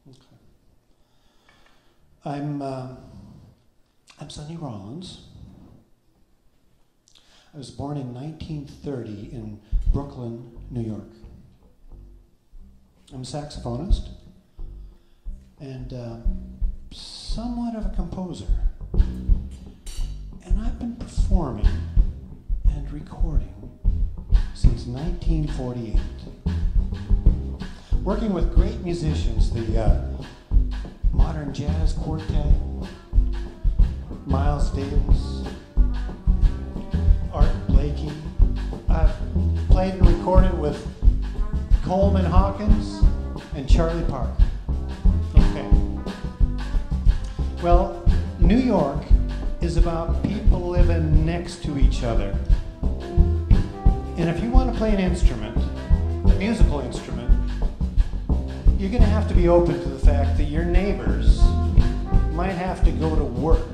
Okay. I'm Sonny Rollins. I was born in 1930 in Brooklyn, New York. I'm a saxophonist and somewhat of a composer. And I've been performing and recording since 1948. Working with great musicians, the Modern Jazz Quartet, Miles Davis, Art Blakey. I've played and recorded with Coleman Hawkins and Charlie Parker. Okay. Well, New York is about people living next to each other. And if you want to play an instrument, a musical instrument, you're going to have to be open to the fact that your neighbors might have to go to work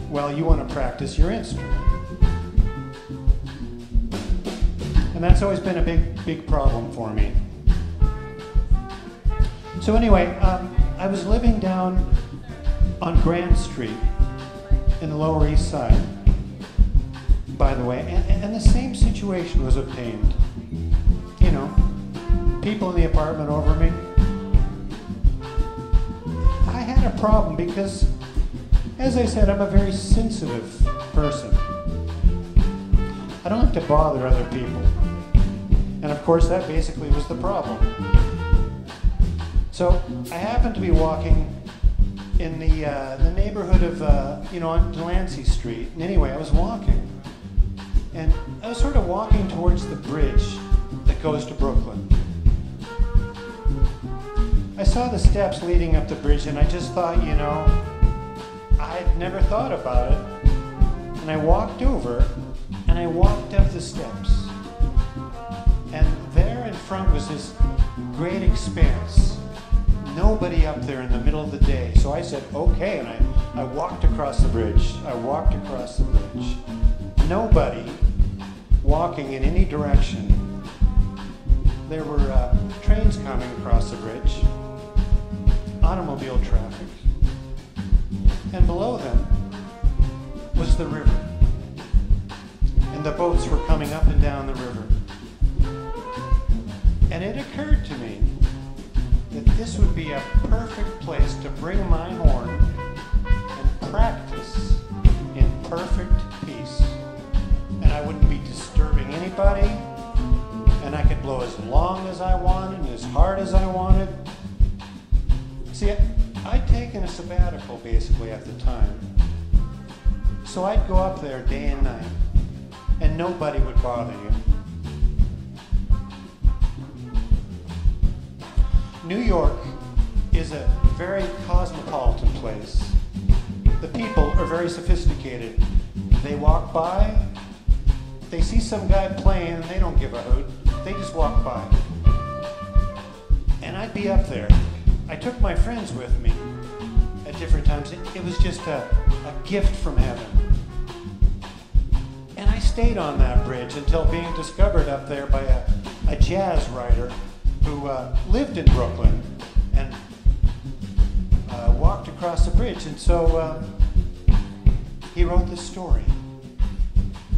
while you want to practice your instrument. And that's always been a big problem for me. So anyway, I was living down on Grant Street in the Lower East Side, by the way, and the same situation was obtained. You know, people in the apartment over me. I had a problem because, as I said, I'm a very sensitive person. I don't like to bother other people. And of course, that basically was the problem. So I happened to be walking in the neighborhood of, on Delancey Street. And anyway, I was walking. And I was sort of walking towards the bridge that goes to Brooklyn. I saw the steps leading up the bridge, and I just thought, I'd never thought about it. And I walked over, and I walked up the steps. And there in front was this great expanse. Nobody up there in the middle of the day. So I said, okay, and I walked across the bridge. I walked across the bridge. Nobody walking in any direction. There were trains coming across the bridge, automobile traffic, and below them was the river. And the boats were coming up and down the river. And it occurred to me that this would be a perfect place to bring my horn and practice in perfect peace. And I wouldn't be disturbing anybody, and I could blow as long as I wanted and as hard as I wanted. See, I'd taken a sabbatical basically at the time. So I'd go up there day and night, and nobody would bother you. New York is a very cosmopolitan place. The people are very sophisticated. They walk by, they see some guy playing, and they don't give a hoot. They just walk by. And I'd be up there. I took my friends with me at different times. It was just a gift from heaven. And I stayed on that bridge until being discovered up there by a jazz writer who lived in Brooklyn and walked across the bridge. And so he wrote this story.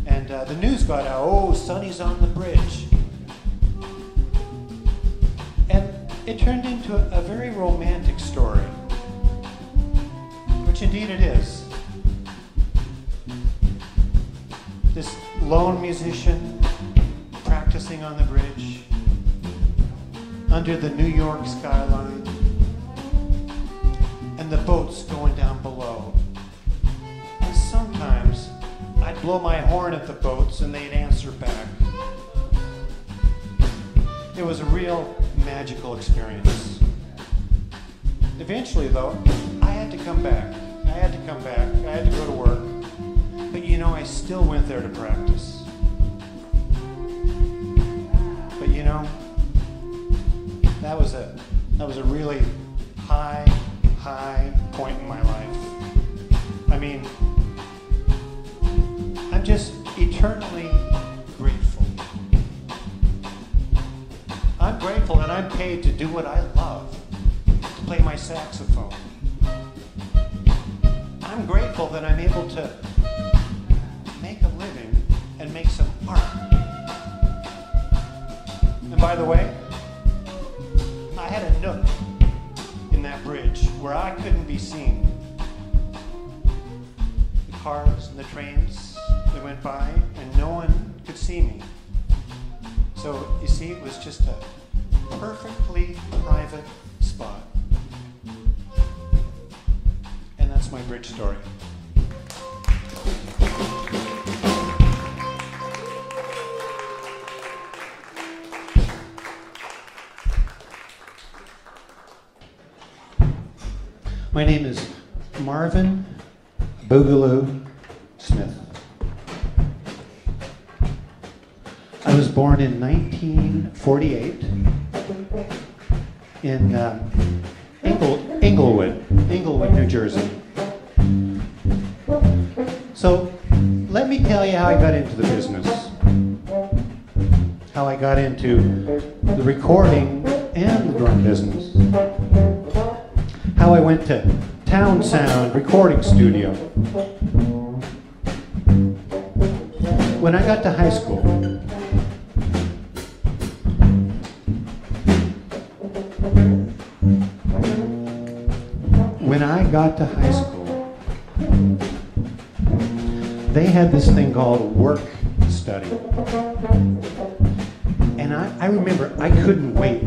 And the news got out, oh, Sonny's on the bridge. And it turned into a very romantic story, which indeed it is. This lone musician practicing on the bridge, under the New York skyline, and the boats going down below. And sometimes I'd blow my horn at the boats and they'd answer back. It was a real magical experience. Eventually, though, I had to come back. I had to go to work. But I still went there to practice. But that was a really high point in my life. I mean, I'm just eternally grateful. I'm grateful and I'm paid to do what I love. play my saxophone. I'm grateful that I'm able to make a living and make some art. And by the way, I had a nook in that bridge where I couldn't be seen. The cars and the trains that went by, and no one could see me. So, you see, it was just a perfectly private spot. And that's my bridge story. My name is Marvin Boogaloo Smith. I was born in 1948 in Englewood, New Jersey. So let me tell you how I got into the business, how I got into the recording and the drum business, how I went to Town Sound Recording Studio. When I got to high school, they had this thing called work study. And I remember I couldn't wait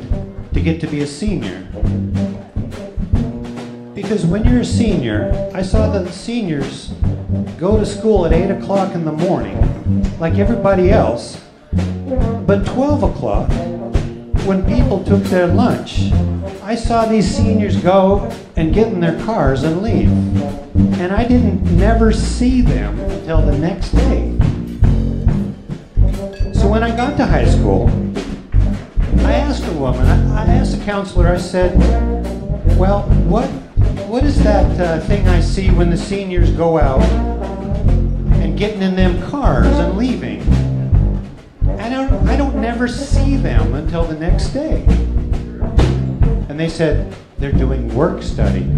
to get to be a senior. Because when you're a senior, I saw the seniors go to school at 8 o'clock in the morning, like everybody else. But 12 o'clock, when people took their lunch, I saw these seniors go and get in their cars and leave. And I didn't never see them until the next day. So when I got to high school, I asked a woman, I asked a counselor, I said, well, what is that thing I see when the seniors go out and getting in them cars and leaving? I don't never see them until the next day. And they said, they're doing work study.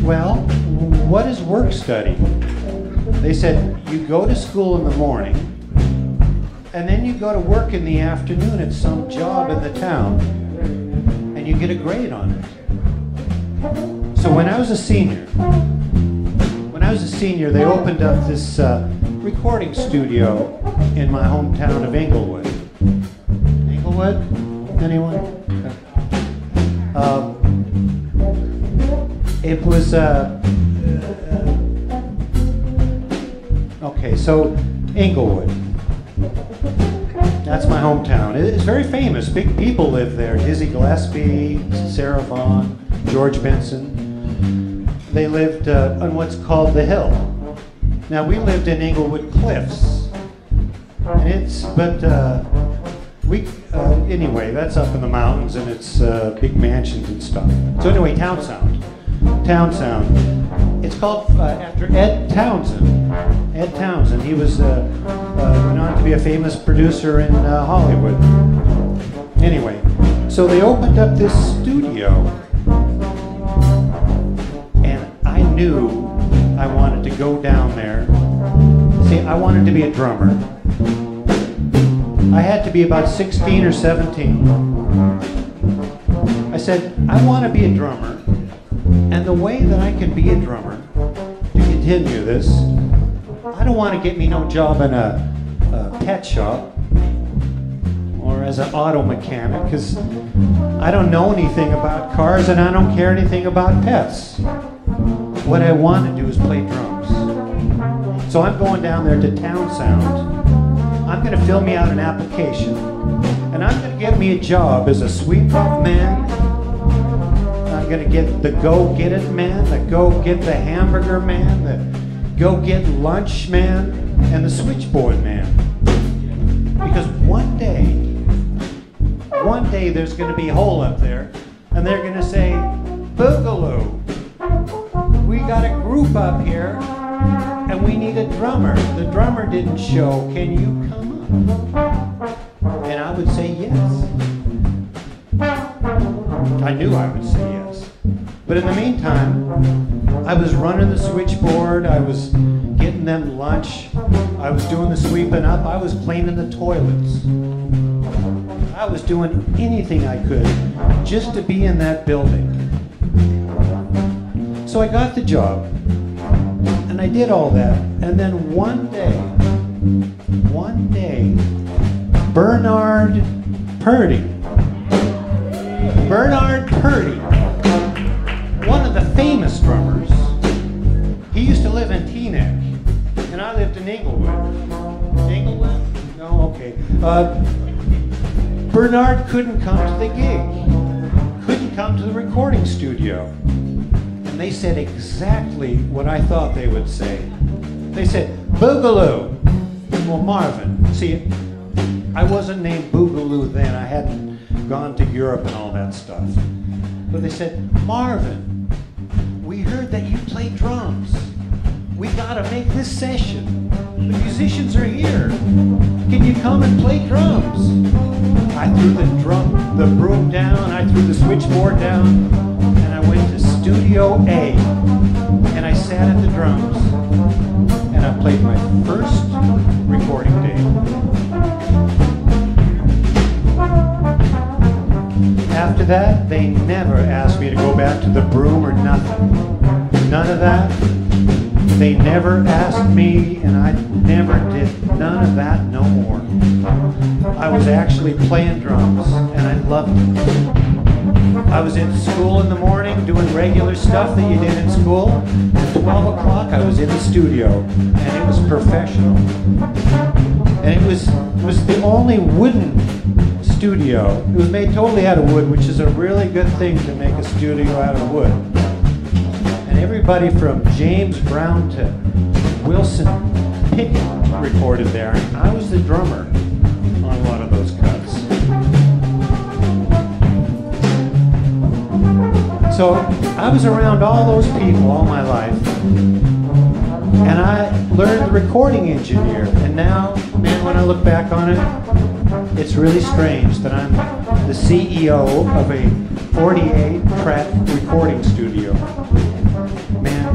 Well, what is work study? They said, you go to school in the morning, and then you go to work in the afternoon at some job in the town, and you get a grade on it. So when I was a senior, they opened up this recording studio in my hometown of Englewood. Englewood? Anyone? It was, okay, so Englewood. That's my hometown. It's very famous. Big people live there. Dizzy Gillespie, Sarah Vaughan, George Benson. They lived on what's called the Hill. Now, we lived in Englewood Cliffs. And anyway, that's up in the mountains, and it's big mansions and stuff. So anyway, Town Sound. It's called after Ed Townsend. Ed Townsend. He was went on to be a famous producer in Hollywood. Anyway, so they opened up this studio, and I knew I wanted to go down there. See, I wanted to be a drummer. I had to be about 16 or 17. I said, I want to be a drummer, and the way that I can be a drummer, to continue this, I don't want to get me no job in a pet shop or as an auto mechanic, because I don't know anything about cars and I don't care anything about pets. What I want to do is play drums. So I'm going down there to Town Sound. I'm going to fill me out an application, and I'm going to get me a job as a sweep-up man. I'm going to get the go-get-it man, the go-get-the hamburger man, the go-get-lunch man, and the switchboard man. Because one day there's going to be a hole up there, and they're going to say, Boogaloo, we got a group up here, and we need a drummer. The drummer didn't show. Can you come up? And I would say yes. I knew I would say yes. But in the meantime, I was running the switchboard, I was getting them lunch, I was doing the sweeping up, I was cleaning the toilets. I was doing anything I could just to be in that building. So I got the job, and I did all that, and then one day, Bernard Purdie, one of the famous drummers, he used to live in Teaneck, and I lived in Inglewood. Inglewood? No, okay. Bernard couldn't come to the gig, couldn't come to the recording studio. And they said exactly what I thought they would say. They said, Boogaloo. Well, Marvin. See, I wasn't named Boogaloo then. I hadn't gone to Europe and all that stuff. But they said, Marvin, we heard that you play drums. We gotta make this session. The musicians are here. Can you come and play drums? I threw the broom down, I threw the switchboard down, and I went to Studio A, and I sat at the drums, and I played my first recording day. After that, they never asked me to go back to the broom or nothing. None of that. They never asked me, and I never did none of that no more. I was actually playing drums, and I loved it. I was in school in the morning doing regular stuff that you did in school. At 12 o'clock, I was in the studio, and it was professional. And it was the only wooden studio. It was made totally out of wood, which is a really good thing to make a studio out of wood. And everybody from James Brown to Wilson Pickett recorded there. I was the drummer on a lot of those cuts. So I was around all those people all my life, and I learned the recording engineer. And now, man, when I look back on it, it's really strange that I'm the CEO of a 48-track recording studio. Man,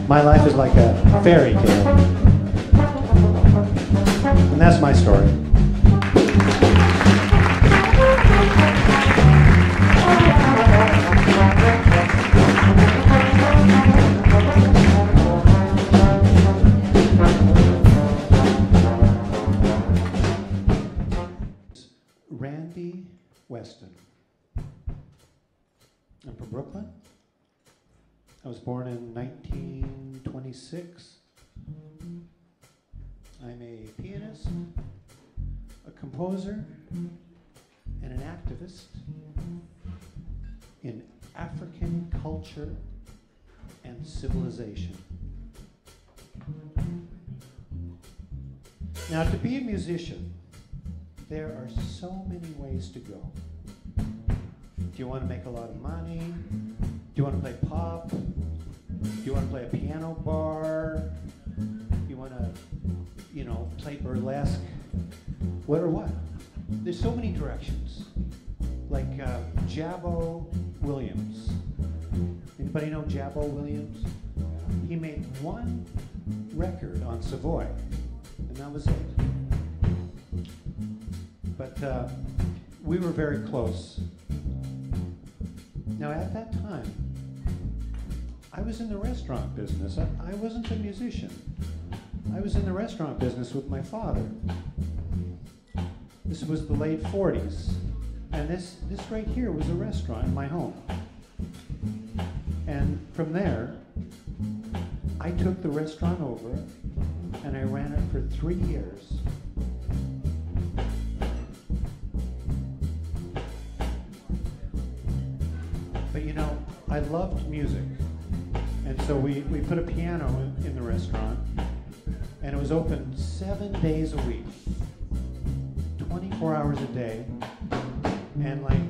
my life is like a fairy tale. And that's my story. Weston. I'm from Brooklyn. I was born in 1926. I'm a pianist, a composer, and an activist in African culture and civilization. Now, to be a musician, there are so many ways to go. Do you want to make a lot of money? Do you want to play pop? Do you want to play a piano bar? Do you want to, play burlesque? What or what? There's so many directions. Like Jabbo Williams. Anybody know Jabbo Williams? He made one record on Savoy, and that was it. But we were very close. Now, at that time, I was in the restaurant business. I wasn't a musician. I was in the restaurant business with my father. This was the late 40s. And this right here was a restaurant in my home. And from there, I took the restaurant over, and I ran it for 3 years. But I loved music. And so we put a piano in the restaurant, and it was open 7 days a week, 24 hours a day. And like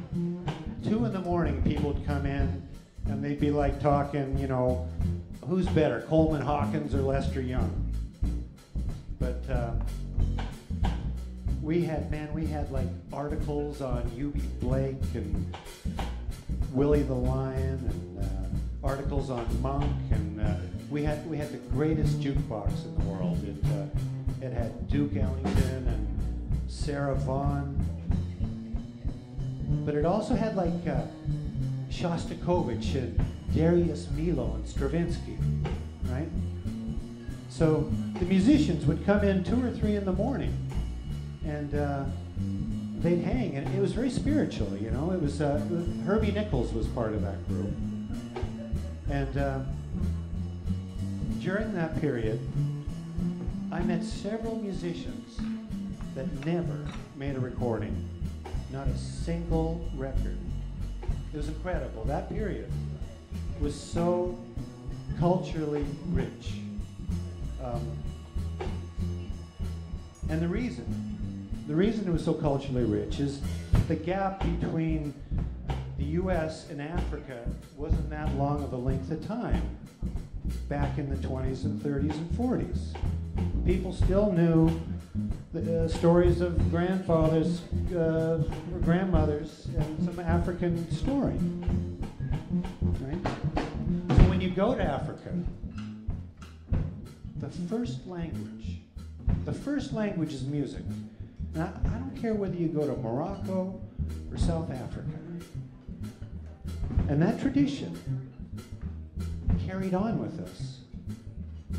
2 in the morning, people would come in, and they'd be like talking, who's better, Coleman Hawkins or Lester Young? But we had like articles on U.B. Blake and Willie the Lion and articles on Monk, and we had the greatest jukebox in the world. It had Duke Ellington and Sarah Vaughan, but it also had like Shostakovich and Darius Milhaud and Stravinsky, right? So the musicians would come in 2 or 3 in the morning, and they'd hang, and it was very spiritual, you know. It was Herbie Nichols was part of that group, and during that period, I met several musicians that never made a recording, not a single record. It was incredible. That period was so culturally rich. And the reason it was so culturally rich is the gap between the US and Africa wasn't that long of a length of time back in the 20s and 30s and 40s. People still knew the stories of grandfathers, or grandmothers, and some African story, right? So when you go to Africa, the first language is music. Now, I don't care whether you go to Morocco or South Africa. And that tradition carried on with us.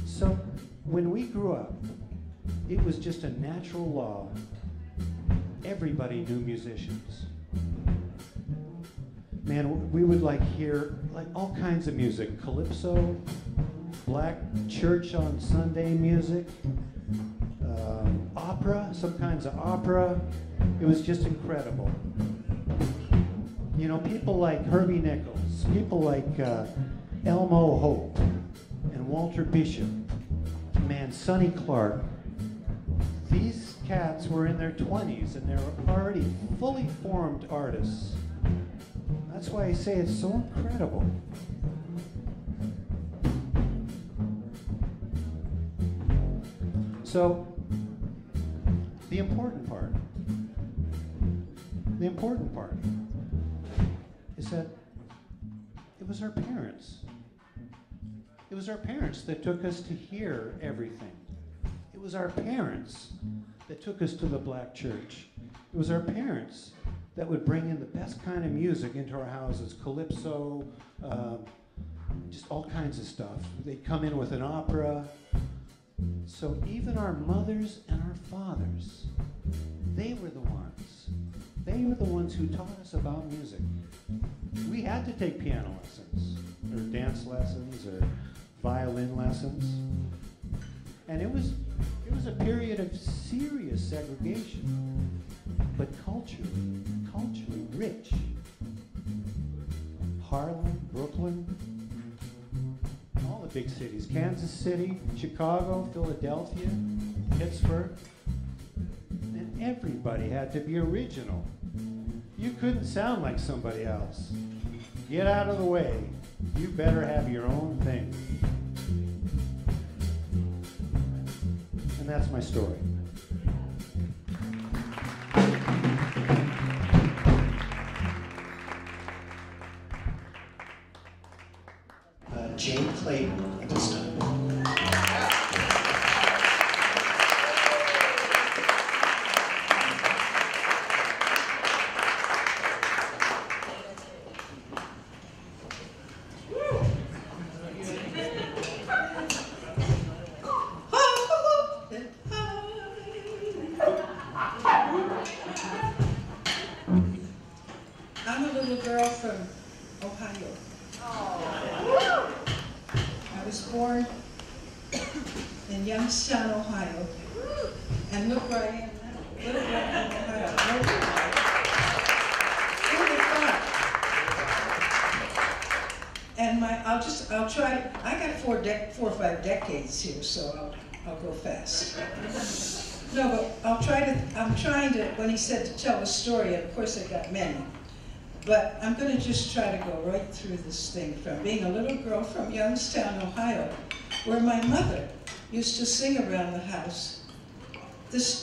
So when we grew up, it was just a natural law. Everybody knew musicians. Man, we would like hear like all kinds of music. Calypso, black church on Sunday music, opera, some kinds of opera. It was just incredible. You know, people like Herbie Nichols, people like Elmo Hope and Walter Bishop, man, Sonny Clark. These cats were in their 20s and they're already fully formed artists. That's why I say it's so incredible. So, the important part is that it was our parents. It was our parents that took us to hear everything. It was our parents that took us to the black church. It was our parents that would bring in the best kind of music into our houses, calypso, just all kinds of stuff. They'd come in with an opera. So even our mothers and our fathers, they were the ones who taught us about music. We had to take piano lessons, or dance lessons, or violin lessons. And it was a period of serious segregation, but culturally rich. Harlem, Brooklyn, all the big cities, Kansas City, Chicago, Philadelphia, Pittsburgh, and everybody had to be original. You couldn't sound like somebody else. Get out of the way. You better have your own thing. And that's my story. Jane Clayton at this time. I'm a little girl from Ohio. I was born in Youngstown, Ohio. And look where I am now. Little girl from Ohio. Who would have thought? And I'll try, I got 4 or 5 decades here, so I'll go fast. No, but I'm trying to, when he said to tell a story, and of course I got many. But I'm going to just try to go right through this thing from being a little girl from Youngstown, Ohio, where my mother used to sing around the house.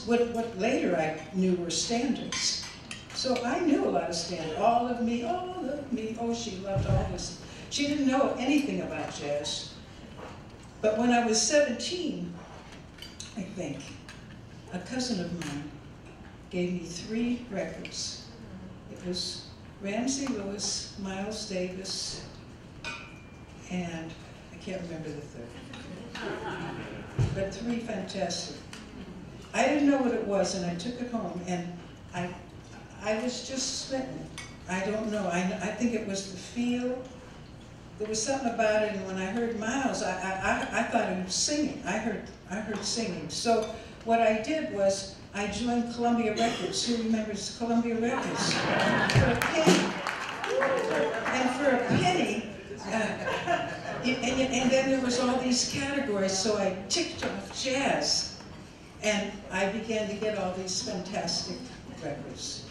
What later I knew were standards. So I knew a lot of standard. All of me, oh, she loved all this. She didn't know anything about jazz. But when I was 17, I think, a cousin of mine gave me 3 records. It was Ramsey Lewis, Miles Davis, and I can't remember the third. But 3 fantastic. I didn't know what it was, and I took it home, and I was just smitten. I don't know. I think it was the feel. There was something about it, and when I heard Miles, I thought he was singing. I heard singing. So what I did was I joined Columbia Records. Who remembers Columbia Records? For a penny. And for a penny, and then there was all these categories, so I ticked off jazz. And I began to get all these fantastic records.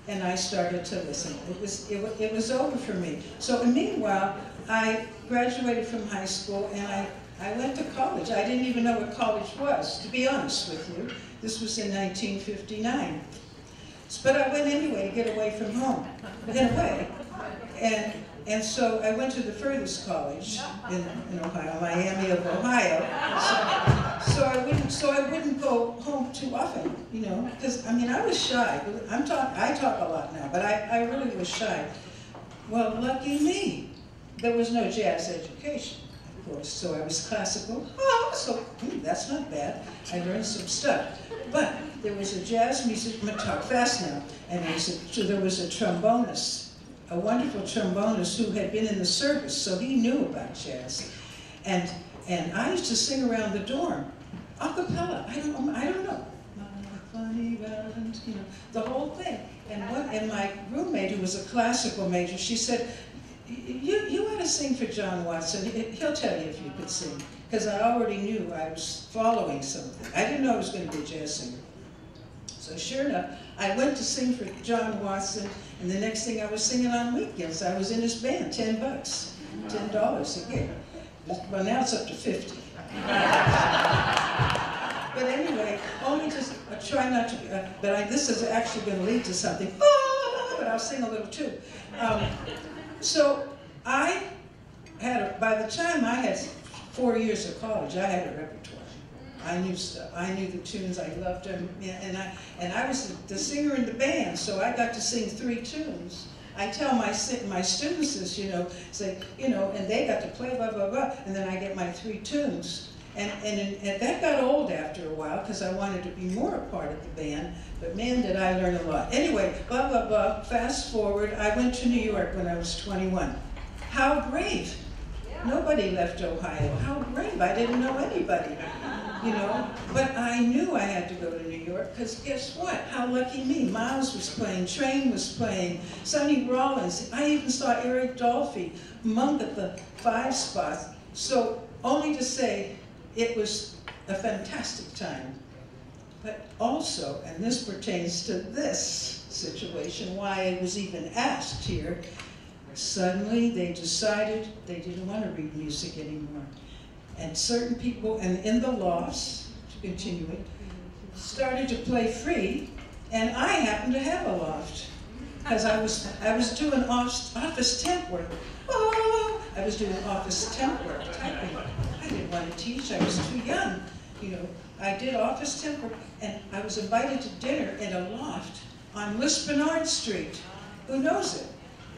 And I started to listen. It was over for me. So meanwhile, I graduated from high school and I went to college. I didn't even know what college was, to be honest with you. This was in 1959. But I went anyway to get away from home, get away. And so I went to the furthest college in Ohio, Miami of Ohio. So I wouldn't go home too often, you know, because I mean I was shy. I talk a lot now, but I really was shy. Well, lucky me, there was no jazz education, of course. So I was classical. Oh, so that's not bad. I learned some stuff. But there was a jazz musician. I'm gonna talk fast now. And there was a trombonist, a wonderful trombonist who had been in the service, so he knew about jazz. And I used to sing around the dorm, a cappella. I don't know. Funny Valentine, you know, the whole thing. And my roommate, who was a classical major, she said, you ought to sing for John Watson. He'll tell you if you could sing. Because I already knew I was following something. I didn't know I was going to be a jazz singer. So sure enough, I went to sing for John Watson, and the next thing I was singing on weekends. I was in his band, $10, $10 a gig. Well, now it's up to 50. But anyway, only just try not to. This is actually going to lead to something. Oh, but I'll sing a little too. So I had, by the time I had 4 years of college, I had a repertoire. I knew stuff. I knew the tunes. I loved them, and I was the singer in the band, so I got to sing 3 tunes. I tell my students this, you know, say, you know, and they got to play blah blah blah, and then I get my 3 tunes, and that got old after a while because I wanted to be more a part of the band. But man, did I learn a lot. Anyway, blah blah blah. Fast forward, I went to New York when I was 21. How brave! Nobody left Ohio. How brave! I didn't know anybody. You know, but I knew I had to go to New York because guess what? How lucky me. Miles was playing, Train was playing, Sonny Rollins. I even saw Eric Dolphy, Monk at the 5 spot. So only to say it was a fantastic time. But also, and this pertains to this situation, why I was even asked here, suddenly they decided they didn't want to read music anymore. And certain people, and in the lofts, to continue it, started to play free, and I happened to have a loft. Because I was doing office temp work. Oh, I was doing office temp work, typing. I didn't want to teach, I was too young. You know, I did office temp work, and I was invited to dinner in a loft on Lispenard Street. Who knows it?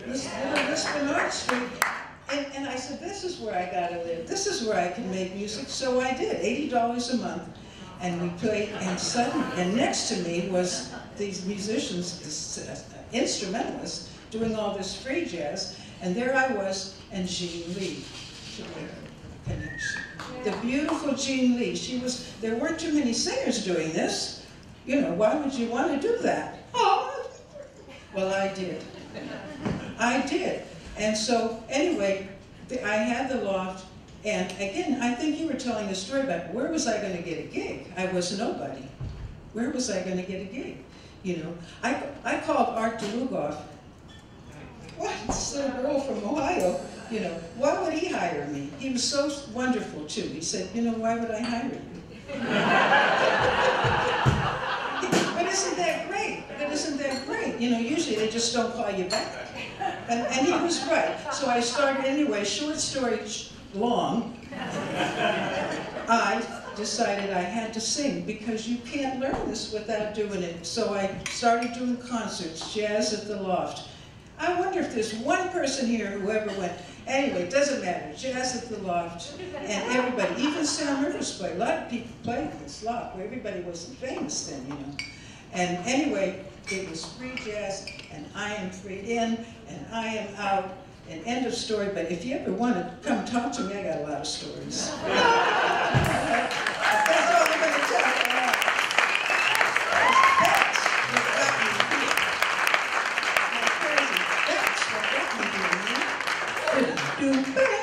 Lispenard Street. And I said, this is where I gotta live. This is where I can make music. So I did, $80 a month. And we played, and next to me was these musicians, this, instrumentalists, doing all this free jazz. And there I was, and Jean Lee, connection. The beautiful Jean Lee. There weren't too many singers doing this. You know, why would you want to do that? Oh, well, I did. I did. And so, anyway, I had the loft, and again, I think you were telling a story about where was I going to get a gig? I was nobody. Where was I going to get a gig? You know, I called Art DeLugoff. What? This little girl from Ohio, you know, why would he hire me? He was so wonderful, too. He said, you know, why would I hire you? But isn't that great? But isn't that great? You know, usually they just don't call you back. And he was right. So I started anyway, short story long. I decided I had to sing because you can't learn this without doing it. So I started doing concerts, jazz at the Loft. I wonder if there's one person here who ever went. Anyway, it doesn't matter. Jazz at the Loft, and everybody, even Sam Rivers played. A lot of people played this Loft, where everybody wasn't famous then, you know. And anyway, it was free jazz, and I am free in, and I am out, and end of story. But if you ever want to come talk to me, I got a lot of stories. That's all I'm going to tell you. That's what got me here. Do better.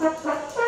Thank you.